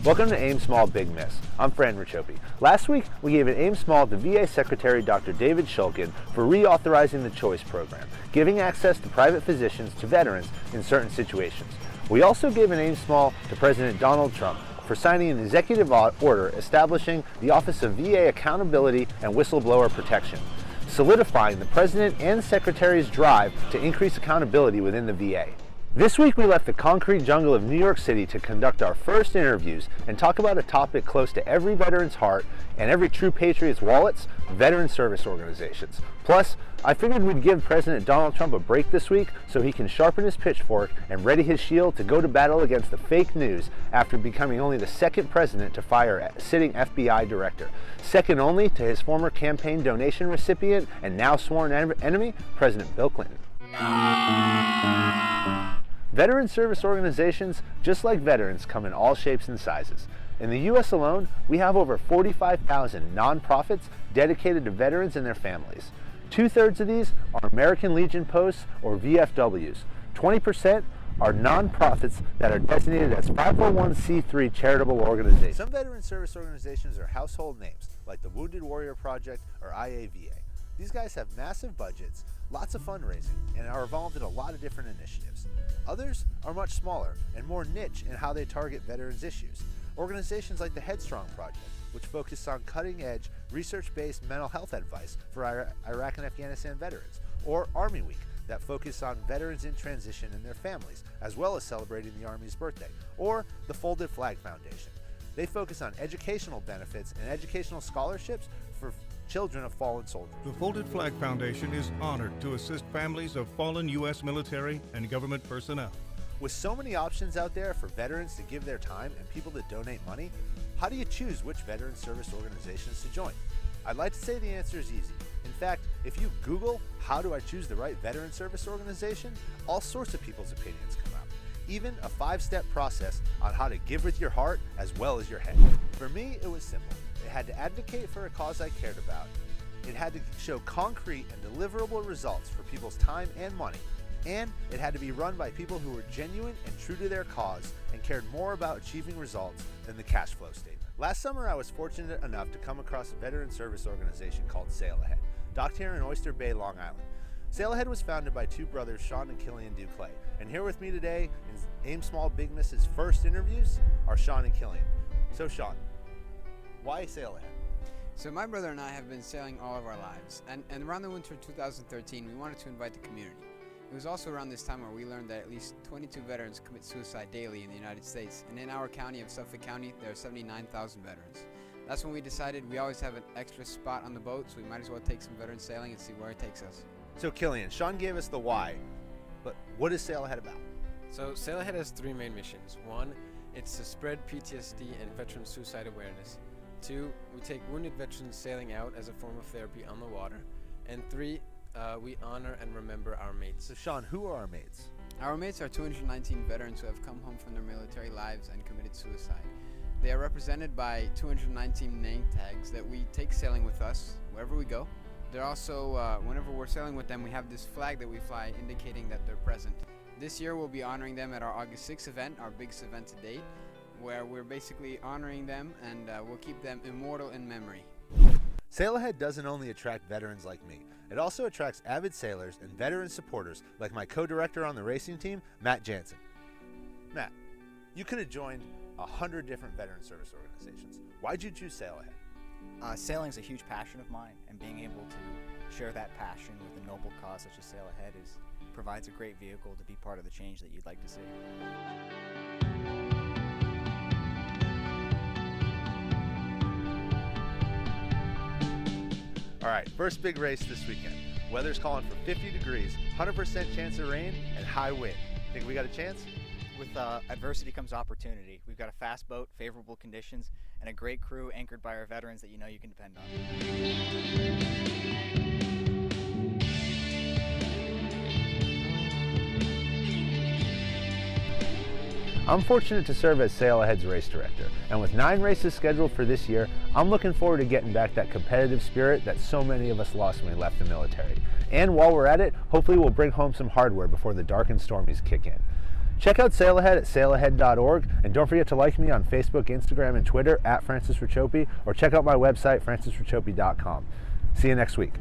Welcome to Aim Small, Big Miss. I'm Fran Richopi. Last week, we gave an Aim Small to VA Secretary Dr. David Shulkin for reauthorizing the CHOICE program, giving access to private physicians to veterans in certain situations. We also gave an Aim Small to President Donald Trump for signing an executive order establishing the Office of VA Accountability and Whistleblower Protection, solidifying the President and Secretary's drive to increase accountability within the VA. This week we left the concrete jungle of New York City to conduct our first interviews and talk about a topic close to every veteran's heart and every true patriot's wallets: veteran service organizations. Plus, I figured we'd give President Donald Trump a break this week so he can sharpen his pitchfork and ready his shield to go to battle against the fake news after becoming only the second president to fire a sitting FBI director, second only to his former campaign donation recipient and now sworn enemy, President Bill Clinton. Veteran service organizations, just like veterans, come in all shapes and sizes. In the U.S. alone, we have over 45,000 nonprofits dedicated to veterans and their families. 2/3 of these are American Legion posts or VFWs. 20% are nonprofits that are designated as 501c3 charitable organizations. Some veteran service organizations are household names, like the Wounded Warrior Project or IAVA. These guys have massive budgets, lots of fundraising, and are involved in a lot of different initiatives. Others are much smaller and more niche in how they target veterans' issues. Organizations like the Headstrong Project, which focus on cutting-edge, research-based mental health advice for Iraq and Afghanistan veterans, or Army Week, that focus on veterans in transition and their families, as well as celebrating the Army's birthday, or the Folded Flag Foundation. They focus on educational benefits and educational scholarships for children of fallen soldiers. The Folded Flag Foundation is honored to assist families of fallen U.S. military and government personnel. With so many options out there for veterans to give their time and people to donate money, how do you choose which veteran service organizations to join? I'd like to say the answer is easy. In fact, if you Google, how do I choose the right veteran service organization, all sorts of people's opinions come out. Even a 5-step process on how to give with your heart as well as your head. For me, it was simple. It had to advocate for a cause I cared about. It had to show concrete and deliverable results for people's time and money. And it had to be run by people who were genuine and true to their cause and cared more about achieving results than the cash flow statement. Last summer, I was fortunate enough to come across a veteran service organization called SailAhead, docked here in Oyster Bay, Long Island. SailAhead was founded by two brothers, Sean and Killian Duclay. And here with me today in Aim Small, Big Miss's first interviews are Sean and Killian. So Sean, why SailAhead? So my brother and I have been sailing all of our lives, and around the winter of 2013 we wanted to invite the community. It was also around this time where we learned that at least 22 veterans commit suicide daily in the United States, and in our county of Suffolk County there are 79,000 veterans. That's when we decided we always have an extra spot on the boat, so we might as well take some veteran sailing and see where it takes us. So Killian, Sean gave us the why, but what is SailAhead about? So SailAhead has 3 main missions. 1, it's to spread PTSD and veteran suicide awareness. 2, we take wounded veterans sailing out as a form of therapy on the water. And 3, we honor and remember our mates. So Sean, who are our mates? Our mates are 219 veterans who have come home from their military lives and committed suicide. They are represented by 219 name tags that we take sailing with us wherever we go. They're also, whenever we're sailing with them, we have this flag that we fly indicating that they're present. This year we'll be honoring them at our August 6th event, our biggest event to date, where we're basically honoring them and we'll keep them immortal in memory. SailAhead doesn't only attract veterans like me, it also attracts avid sailors and veteran supporters like my co-director on the racing team, Matt Jansen. Matt, you could have joined 100 different veteran service organizations. Why'd you choose SailAhead? Sailing's a huge passion of mine, and being able to share that passion with a noble cause such as SailAhead provides a great vehicle to be part of the change that you'd like to see. All right, first big race this weekend. Weather's calling for 50 degrees, 100% chance of rain, and high wind. Think we got a chance? With adversity comes opportunity. We've got a fast boat, favorable conditions, and a great crew anchored by our veterans that you know you can depend on. I'm fortunate to serve as SailAhead's race director, and with 9 races scheduled for this year, I'm looking forward to getting back that competitive spirit that so many of us lost when we left the military. And while we're at it, hopefully we'll bring home some hardware before the dark and stormies kick in. Check out SailAhead at SailAhead.org, and don't forget to like me on Facebook, Instagram, and Twitter at Francis Rachopi, or check out my website, francisrachopi.com. See you next week.